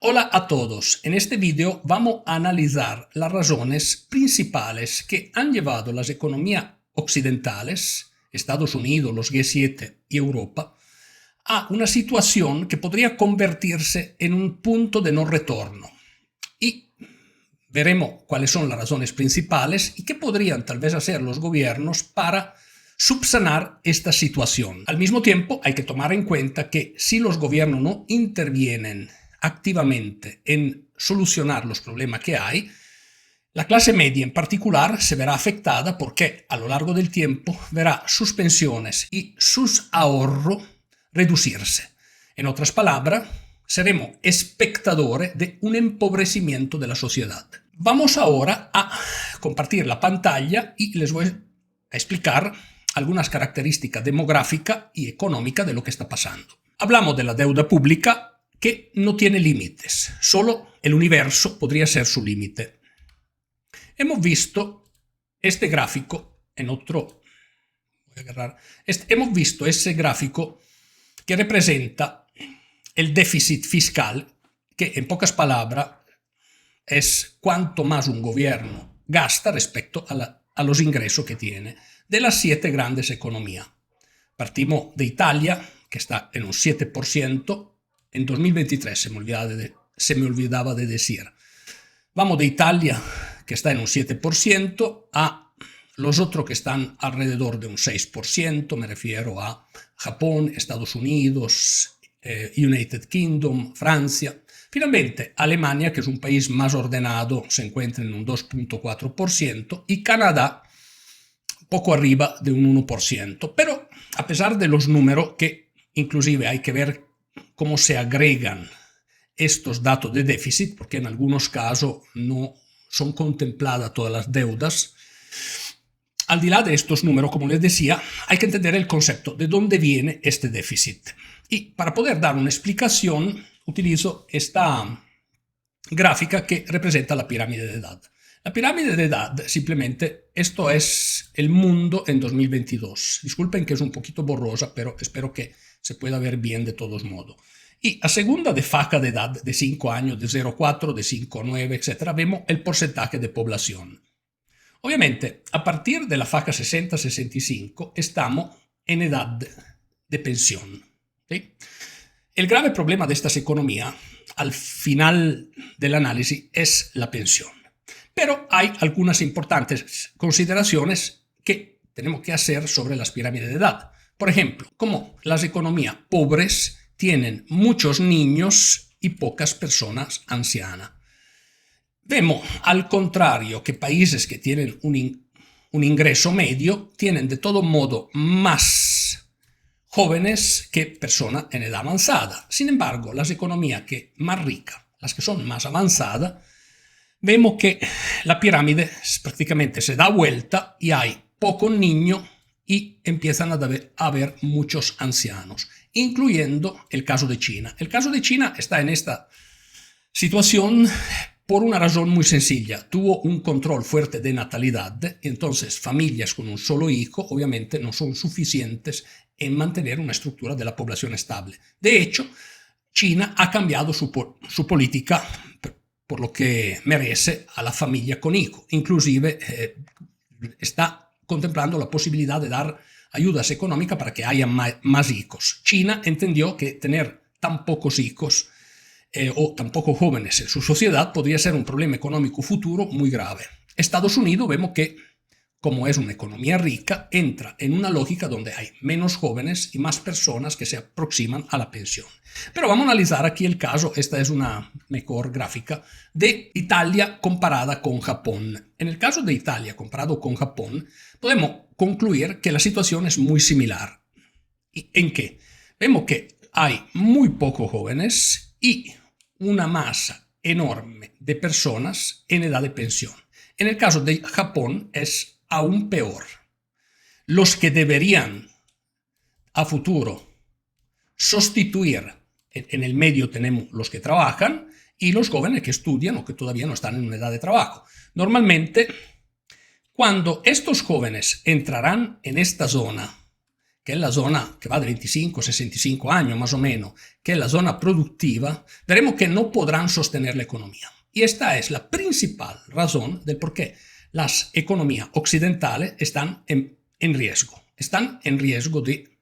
Hola a todos, en este vídeo vamos a analizar las razones principales que han llevado las economías occidentales, Estados Unidos, los G7 y Europa, a una situación que podría convertirse en un punto de no retorno. Y veremos cuáles son las razones principales y qué podrían tal vez hacer los gobiernos para subsanar esta situación. Al mismo tiempo, hay que tomar en cuenta que si los gobiernos no intervienen activamente en solucionar los problemas que hay, la clase media en particular se verá afectada porque a lo largo del tiempo verá sus pensiones y sus ahorros reducirse. En otras palabras, seremos espectadores de un empobrecimiento de la sociedad. Vamos ahora a compartir la pantalla y les voy a explicar algunas características demográficas y económicas de lo que está pasando. Hablamos de la deuda pública, que no tiene límites, solo el universo podría ser su límite. Hemos visto este gráfico en otro... hemos visto ese gráfico que representa el déficit fiscal, que en pocas palabras es cuánto más un gobierno gasta respecto a los ingresos que tiene de las 7 grandes economías. Partimos de Italia, que está en un 7%, en 2023 se me olvidaba de decir. Vamos de Italia, que está en un 7%, a los otros que están alrededor de un 6%, me refiero a Japón, Estados Unidos, United Kingdom, Francia. Finalmente, Alemania, que es un país más ordenado, se encuentra en un 2.4%, y Canadá, poco arriba de un 1%. Pero a pesar de los números, que inclusive hay que ver cómo se agregan estos datos de déficit, porque en algunos casos no son contempladas todas las deudas. Al delà de estos números, como les decía, hay que entender el concepto de dónde viene este déficit. Y para poder dar una explicación, utilizo esta gráfica que representa la pirámide de edad. La pirámide de edad, simplemente, esto es el mundo en 2022. Disculpen que es un poquito borrosa, pero espero que se pueda ver bien de todos modos. Y a segunda de faja de edad, de 5 años, de 0,4, de 5,9, etc., vemos el porcentaje de población. Obviamente, a partir de la faja 60-65, estamos en edad de pensión. ¿Sí? El grave problema de estas economías, al final del análisis, es la pensión. Pero hay algunas importantes consideraciones que tenemos que hacer sobre las pirámides de edad. Por ejemplo, como las economías pobres tienen muchos niños y pocas personas ancianas. Vemos, al contrario, que países que tienen un ingreso medio tienen de todo modo más jóvenes que personas en edad avanzada. Sin embargo, las economías más ricas, las que son más avanzadas, vemos que la pirámide prácticamente se da vuelta y hay pocos niños y empiezan a haber muchos ancianos, incluyendo el caso de China. El caso de China está en esta situación por una razón muy sencilla. Tuvo un control fuerte de natalidad, y entonces familias con un solo hijo obviamente no son suficientes en mantener una estructura de la población estable. De hecho, China ha cambiado su política por lo que merece a la familia con hijo. Inclusive está contemplando la posibilidad de dar ayudas económicas para que haya más hijos. China entendió que tener tan pocos hijos o tan pocos jóvenes en su sociedad podría ser un problema económico futuro muy grave. Estados Unidos vemos que, como es una economía rica, entra en una lógica donde hay menos jóvenes y más personas que se aproximan a la pensión. Pero vamos a analizar aquí el caso, esta es una mejor gráfica, de Italia comparada con Japón. En el caso de Italia comparado con Japón, podemos concluir que la situación es muy similar. ¿En qué? Vemos que hay muy pocos jóvenes y una masa enorme de personas en edad de pensión. En el caso de Japón es aún peor. Los que deberían a futuro sustituir, en el medio tenemos los que trabajan y los jóvenes que estudian o que todavía no están en una edad de trabajo. Normalmente, cuando estos jóvenes entrarán en esta zona, que es la zona que va de 25 a 65 años más o menos, que es la zona productiva, veremos que no podrán sostener la economía. Y esta es la principal razón del por qué las economías occidentales están en riesgo. Están en riesgo de,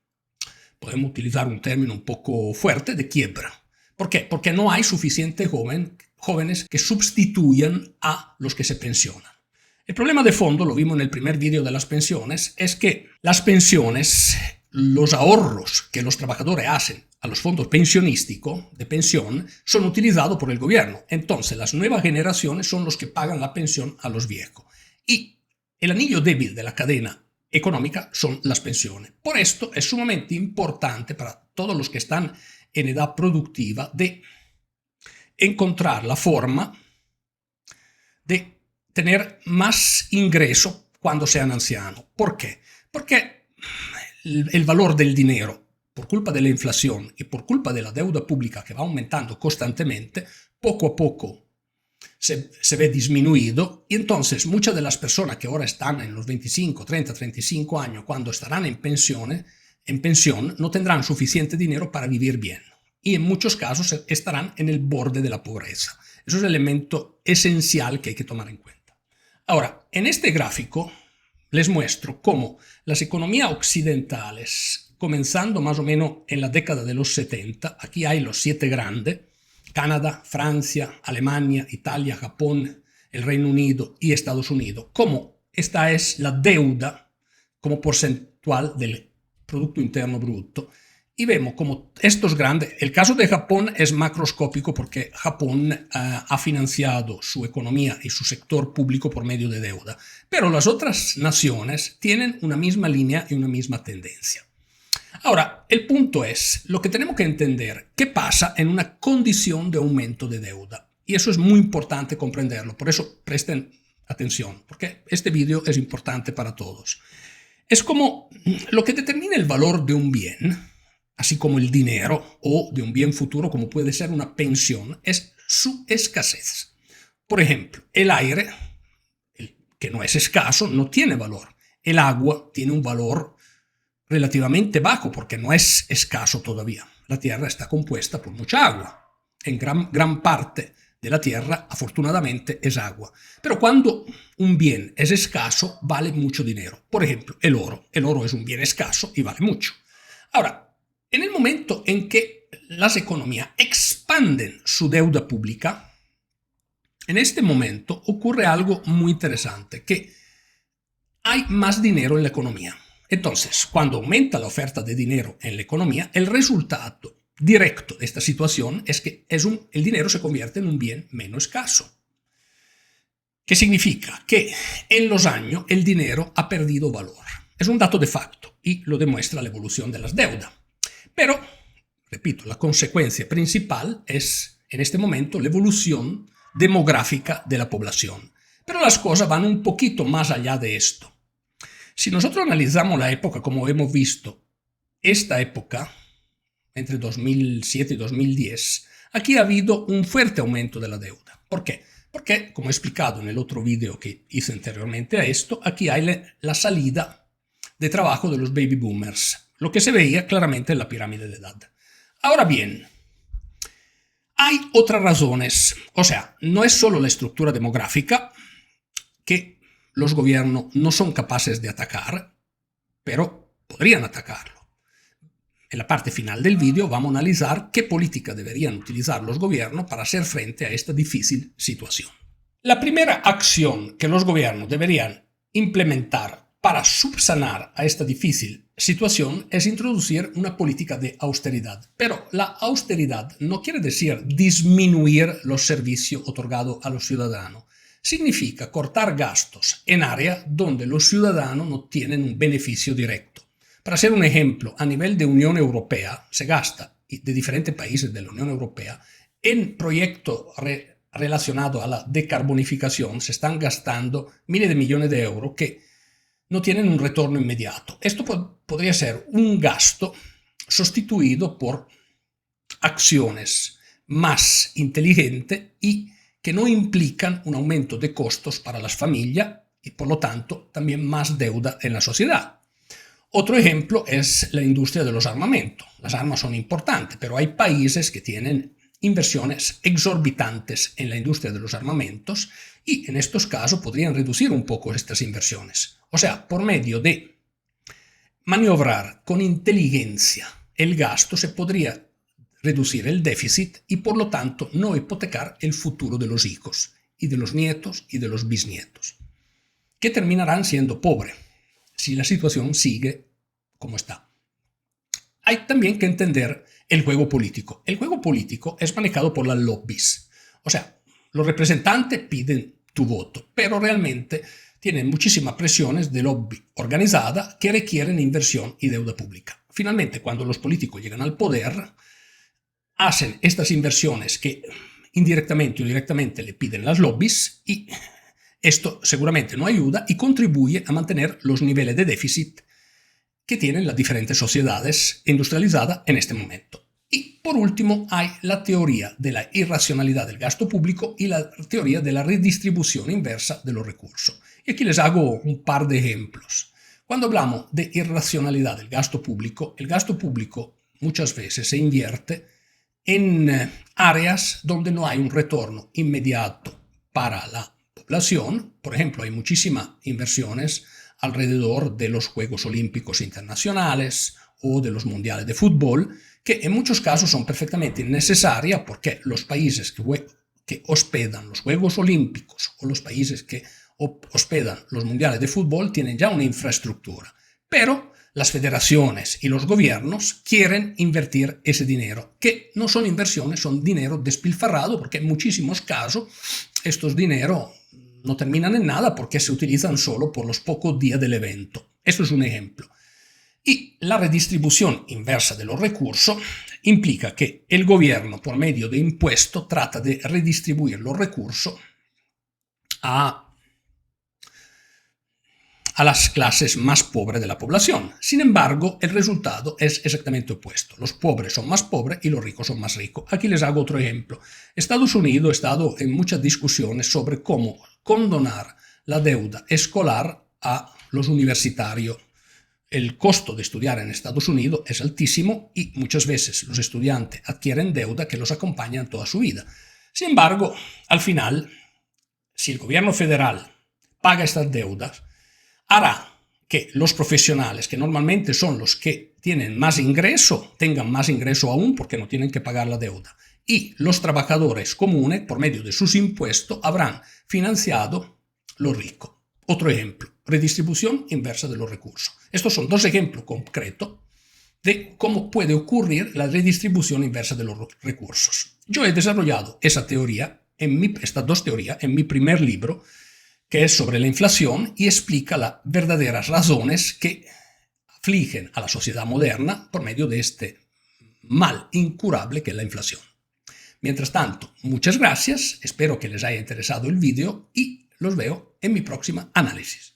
podemos utilizar un término un poco fuerte, de quiebra. ¿Por qué? Porque no hay suficientes jóvenes que sustituyan a los que se pensionan. El problema de fondo, lo vimos en el primer vídeo de las pensiones, es que las pensiones, los ahorros que los trabajadores hacen a los fondos pensionísticos de pensión son utilizados por el gobierno. Entonces, las nuevas generaciones son los que pagan la pensión a los viejos. Y el anillo débil de la cadena económica son las pensiones. Por esto es sumamente importante para todos los que están en edad productiva de encontrar la forma de tener más ingreso cuando sean ancianos. ¿Por qué? Porque el valor del dinero, por culpa de la inflación y por culpa de la deuda pública que va aumentando constantemente, poco a poco se ve disminuido, y entonces muchas de las personas que ahora están en los 25, 30, 35 años, cuando estarán en pensión, no tendrán suficiente dinero para vivir bien. Y en muchos casos estarán en el borde de la pobreza. Eso es el elemento esencial que hay que tomar en cuenta. Ahora, en este gráfico les muestro cómo las economías occidentales, comenzando más o menos en la década de los 70, aquí hay los 7 grandes, Canadá, Francia, Alemania, Italia, Japón, el Reino Unido y Estados Unidos, cómo esta es la deuda como porcentual del Producto Interno Bruto. Y vemos como estos grandes, el caso de Japón es macroscópico porque Japón ha financiado su economía y su sector público por medio de deuda, pero las otras naciones tienen una misma línea y una misma tendencia. Ahora, el punto es, lo que tenemos que entender, ¿qué pasa en una condición de aumento de deuda? Y eso es muy importante comprenderlo, por eso presten atención, porque este vídeo es importante para todos. Es como lo que determina el valor de un bien, así como el dinero, o de un bien futuro como puede ser una pensión, es su escasez. Por ejemplo, el aire, que no es escaso, no tiene valor. El agua tiene un valor relativamente bajo porque no es escaso todavía. La Tierra está compuesta por mucha agua. En gran parte de la Tierra, afortunadamente, es agua. Pero cuando un bien es escaso, vale mucho dinero. Por ejemplo, el oro. El oro es un bien escaso y vale mucho. Ahora, en el momento en que las economías expanden su deuda pública, en este momento ocurre algo muy interesante, que hay más dinero en la economía. Entonces, cuando aumenta la oferta de dinero en la economía, el resultado directo de esta situación es que el dinero se convierte en un bien menos escaso. ¿Qué significa? Que en los años el dinero ha perdido valor. Es un dato de facto y lo demuestra la evolución de las deudas. Pero, repito, la consecuencia principal es, en este momento, la evolución demográfica de la población. Pero las cosas van un poquito más allá de esto. Si nosotros analizamos la época, como hemos visto, esta época, entre 2007 y 2010, aquí ha habido un fuerte aumento de la deuda. ¿Por qué? Porque, como he explicado en el otro vídeo que hice anteriormente a esto, aquí hay la salida de trabajo de los baby boomers, lo que se veía claramente en la pirámide de edad. Ahora bien, hay otras razones, o sea, no es solo la estructura demográfica que los gobiernos no son capaces de atacar, pero podrían atacarlo. En la parte final del vídeo vamos a analizar qué política deberían utilizar los gobiernos para hacer frente a esta difícil situación. La primera acción que los gobiernos deberían implementar para subsanar a esta difícil situación es introducir una política de austeridad. Pero la austeridad no quiere decir disminuir los servicios otorgados a los ciudadanos. Significa cortar gastos en áreas donde los ciudadanos no tienen un beneficio directo. Para hacer un ejemplo, a nivel de Unión Europea se gasta, de diferentes países de la Unión Europea, en proyectos relacionados a la decarbonificación se están gastando miles de millones de euros que no tienen un retorno inmediato. Esto podría ser un gasto sustituido por acciones más inteligentes y que no implican un aumento de costos para las familias y por lo tanto también más deuda en la sociedad. Otro ejemplo es la industria de los armamentos. Las armas son importantes, pero hay países que tienen inversiones exorbitantes en la industria de los armamentos y en estos casos podrían reducir un poco estas inversiones. O sea, por medio de maniobrar con inteligencia el gasto se podría reducir el déficit y por lo tanto no hipotecar el futuro de los hijos y de los nietos y de los bisnietos, que terminarán siendo pobres si la situación sigue como está. Hay también que entender el juego político. El juego político es manejado por las lobbies. O sea, los representantes piden tu voto, pero realmente tienen muchísimas presiones de lobby organizada que requieren inversión y deuda pública. Finalmente, cuando los políticos llegan al poder, hacen estas inversiones que indirectamente o directamente le piden las lobbies y esto seguramente no ayuda y contribuye a mantener los niveles de déficit que tienen las diferentes sociedades industrializadas en este momento. Y por último hay la teoría de la irracionalidad del gasto público y la teoría de la redistribución inversa de los recursos. Y aquí les hago un par de ejemplos. Cuando hablamos de irracionalidad del gasto público, el gasto público muchas veces se invierte en áreas donde no hay un retorno inmediato para la población. Por ejemplo, hay muchísimas inversiones alrededor de los Juegos Olímpicos Internacionales o de los Mundiales de Fútbol, que en muchos casos son perfectamente necesarias porque los países que hospedan los Juegos Olímpicos o los países que hospedan los Mundiales de Fútbol tienen ya una infraestructura. Pero las federaciones y los gobiernos quieren invertir ese dinero, que no son inversiones, son dinero despilfarrado, porque en muchísimos casos estos dineros no terminan en nada porque se utilizan solo por los pocos días del evento. Eso es un ejemplo. Y la redistribución inversa de los recursos implica que el gobierno, por medio de impuestos, trata de redistribuir los recursos a las clases más pobres de la población. Sin embargo, el resultado es exactamente opuesto. Los pobres son más pobres y los ricos son más ricos. Aquí les hago otro ejemplo. Estados Unidos ha estado en muchas discusiones sobre cómo condonar la deuda escolar a los universitarios. El costo de estudiar en Estados Unidos es altísimo y muchas veces los estudiantes adquieren deuda que los acompaña toda su vida. Sin embargo, al final, si el gobierno federal paga estas deudas, hará que los profesionales, que normalmente son los que tienen más ingreso, tengan más ingreso aún porque no tienen que pagar la deuda. Y los trabajadores comunes, por medio de sus impuestos, habrán financiado lo rico. Otro ejemplo, redistribución inversa de los recursos. Estos son dos ejemplos concretos de cómo puede ocurrir la redistribución inversa de los recursos. Yo he desarrollado esta teoría, estas dos teorías, en mi primer libro, que es sobre la inflación y explica las verdaderas razones que afligen a la sociedad moderna por medio de este mal incurable que es la inflación. Mientras tanto, muchas gracias, espero que les haya interesado el vídeo y los veo en mi próxima análisis.